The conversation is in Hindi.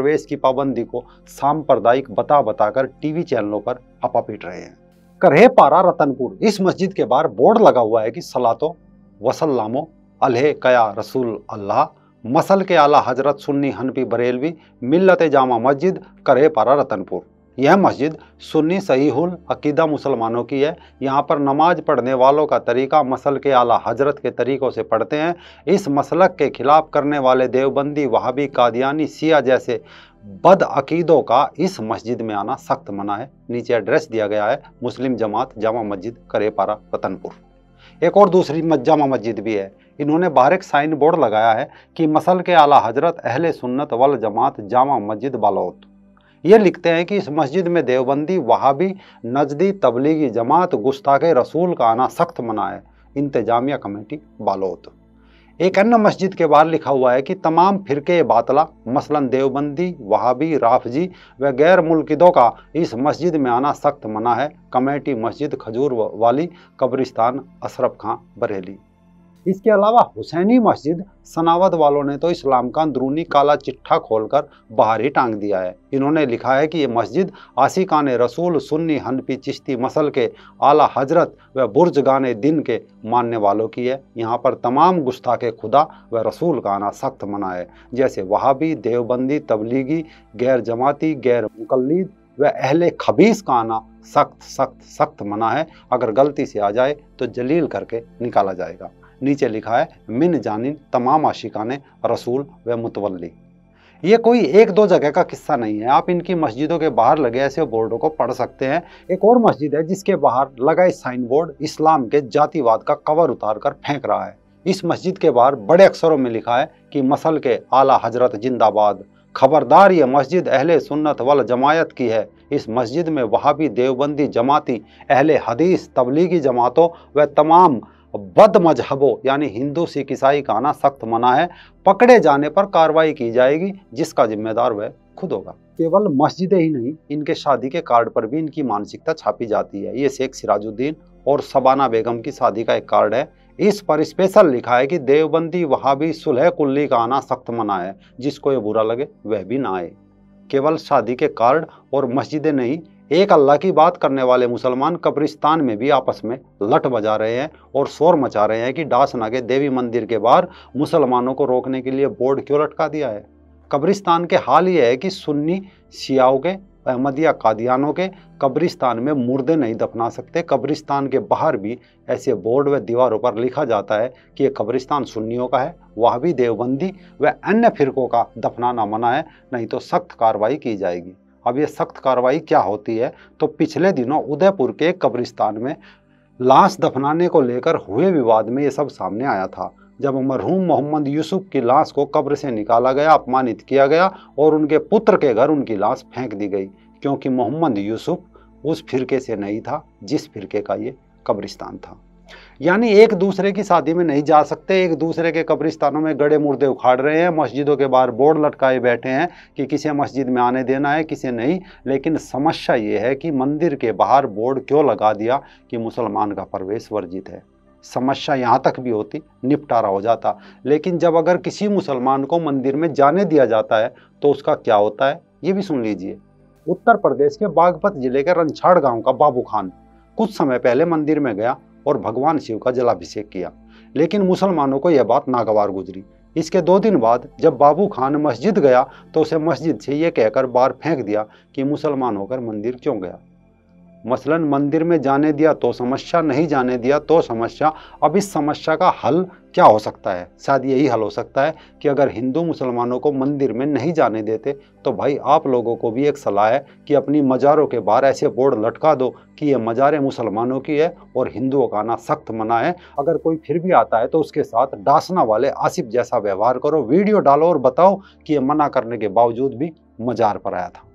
प्रवेश की पाबंदी को सांप्रदायिक बता बताकर टीवी चैनलों पर हपा पीट रहे हैं। करहे पारा रतनपुर, इस मस्जिद के बाहर बोर्ड लगा हुआ है कि सलातो वसल्लामो अलहे कया रसूल अल्लाह, मसल के आला हजरत सुन्नी हनफी बरेलवी मिल्लत जामा मस्जिद करहे पारा रतनपुर। यह मस्जिद सुन्नी सहीहुल अकीदा मुसलमानों की है। यहाँ पर नमाज पढ़ने वालों का तरीका मसल के आला हजरत के तरीकों से पढ़ते हैं। इस मसलक के खिलाफ करने वाले देवबंदी, वहाबी, कादियानी, शिया जैसे बद अकीदों का इस मस्जिद में आना सख्त मना है। नीचे एड्रेस दिया गया है, मुस्लिम जमात जामा मस्जिद करेपारा रतनपुर। एक और दूसरी जामा मस्जिद भी है। इन्होंने बाहर एक साइन बोर्ड लगाया है कि मसल के आला हजरत अहले सुन्नत वल जमात जामा मस्जिद बालोत। ये लिखते हैं कि इस मस्जिद में देवबंदी, वहाबी, नजदी, तबलीगी जमात, गुस्ताखे रसूल का आना सख्त मना है। इंतजामिया कमेटी बालोत। एक अन्य मस्जिद के बाहर लिखा हुआ है कि तमाम फिरके बातला मसलन देवबंदी, वहाबी, राफजी व गैर मुल्किदों का इस मस्जिद में आना सख्त मना है। कमेटी मस्जिद खजूर वाली कब्रिस्तान अशरफ खां बरेली। इसके अलावा हुसैनी मस्जिद सनावद वालों ने तो इस्लाम का अंदरूनी काला चिट्ठा खोलकर बाहर ही टांग दिया है। इन्होंने लिखा है कि ये मस्जिद आशिकान रसूल, सुन्नी, हनफी, चिश्ती मसल के आला हजरत व बुर्जगाने दिन के मानने वालों की है। यहाँ पर तमाम गुस्ताखे खुदा व रसूल का आना सख्त मना है, जैसे वहाबी, देवबंदी, तबलीगी, गैर जमाती, गैर मुकल्लिद व अहले खबीस का आना सख्त सख्त सख्त मना है। अगर गलती से आ जाए तो जलील करके निकाला जाएगा। नीचे लिखा है मिन जानिन तमाम आशिकाने रसूल व मुतवल्ली। ये कोई एक दो जगह का किस्सा नहीं है, आप इनकी मस्जिदों के बाहर लगे ऐसे बोर्डों को पढ़ सकते हैं। एक और मस्जिद है जिसके बाहर लगा साइन बोर्ड इस्लाम के जातिवाद का कवर उतार कर फेंक रहा है। इस मस्जिद के बाहर बड़े अक्षरों में लिखा है कि मसल के आला हजरत जिंदाबाद, खबरदार ये मस्जिद अहले सुन्नत वल जमायत की है। इस मस्जिद में वहाबी, देवबंदी, जमाती, अहले हदीस, तबलीगी जमातों व तमाम बद मजहबों यानी हिंदू, सिख, ईसाई का आना सख्त मना है। पकड़े जाने पर कार्रवाई की जाएगी, जिसका जिम्मेदार वह खुद होगा। केवल मस्जिदें ही नहीं, इनके शादी के कार्ड पर भी इनकी मानसिकता छापी जाती है। ये शेख सिराजुद्दीन और शबाना बेगम की शादी का एक कार्ड है। इस पर स्पेशल लिखा है कि देवबंदी, वहाबी, सुलह कुल्ली का आना सख्त मना है। जिसको ये बुरा लगे वह भी ना आए। केवल शादी के कार्ड और मस्जिदें नहीं, एक अल्लाह की बात करने वाले मुसलमान कब्रिस्तान में भी आपस में लठ बजा रहे हैं और शोर मचा रहे हैं कि डासनागे देवी मंदिर के बाहर मुसलमानों को रोकने के लिए बोर्ड क्यों लटका दिया है। कब्रिस्तान के हाल ये है कि सुन्नी शियाओं के, अहमदिया, कादियानों के कब्रिस्तान में मुर्दे नहीं दफना सकते। कब्रिस्तान के बाहर भी ऐसे बोर्ड व दीवारों पर लिखा जाता है कि ये कब्रिस्तान सुन्नियों का है, वहाबी, देवबंदी व अन्य फिरकों का दफनाना मना है, नहीं तो सख्त कार्रवाई की जाएगी। अब ये सख्त कार्रवाई क्या होती है, तो पिछले दिनों उदयपुर के एक कब्रिस्तान में लाश दफनाने को लेकर हुए विवाद में ये सब सामने आया था। जब मरहूम मोहम्मद यूसुफ की लाश को कब्र से निकाला गया, अपमानित किया गया और उनके पुत्र के घर उनकी लाश फेंक दी गई, क्योंकि मोहम्मद यूसुफ उस फिरके से नहीं था जिस फिरके का ये कब्रिस्तान था। यानी एक दूसरे की शादी में नहीं जा सकते, एक दूसरे के कब्रिस्तानों में गड़े मुर्दे उखाड़ रहे हैं, मस्जिदों के बाहर बोर्ड लटकाए बैठे हैं कि किसे मस्जिद में आने देना है, किसे नहीं। लेकिन समस्या ये है कि मंदिर के बाहर बोर्ड क्यों लगा दिया कि मुसलमान का प्रवेश वर्जित है। समस्या यहाँ तक भी होती, निपटारा हो जाता। लेकिन जब अगर किसी मुसलमान को मंदिर में जाने दिया जाता है तो उसका क्या होता है, ये भी सुन लीजिए। उत्तर प्रदेश के बागपत जिले के रनछाड़ गांव का बाबू खान कुछ समय पहले मंदिर में गया और भगवान शिव का जलाभिषेक किया, लेकिन मुसलमानों को यह बात नागवार गुजरी। इसके 2 दिन बाद जब बाबू खान मस्जिद गया तो उसे मस्जिद से ये कहकर बाहर फेंक दिया कि मुसलमान होकर मंदिर क्यों गया। मसलन मंदिर में जाने दिया तो समस्या, नहीं जाने दिया तो समस्या। अब इस समस्या का हल क्या हो सकता है? शायद यही हल हो सकता है कि अगर हिंदू मुसलमानों को मंदिर में नहीं जाने देते तो भाई आप लोगों को भी एक सलाह है कि अपनी मज़ारों के बाहर ऐसे बोर्ड लटका दो कि ये मज़ारें मुसलमानों की है और हिंदुओं का आना सख्त मना है। अगर कोई फिर भी आता है तो उसके साथ डासना वाले आसिफ जैसा व्यवहार करो, वीडियो डालो और बताओ कि ये मना करने के बावजूद भी मज़ार पर आया था।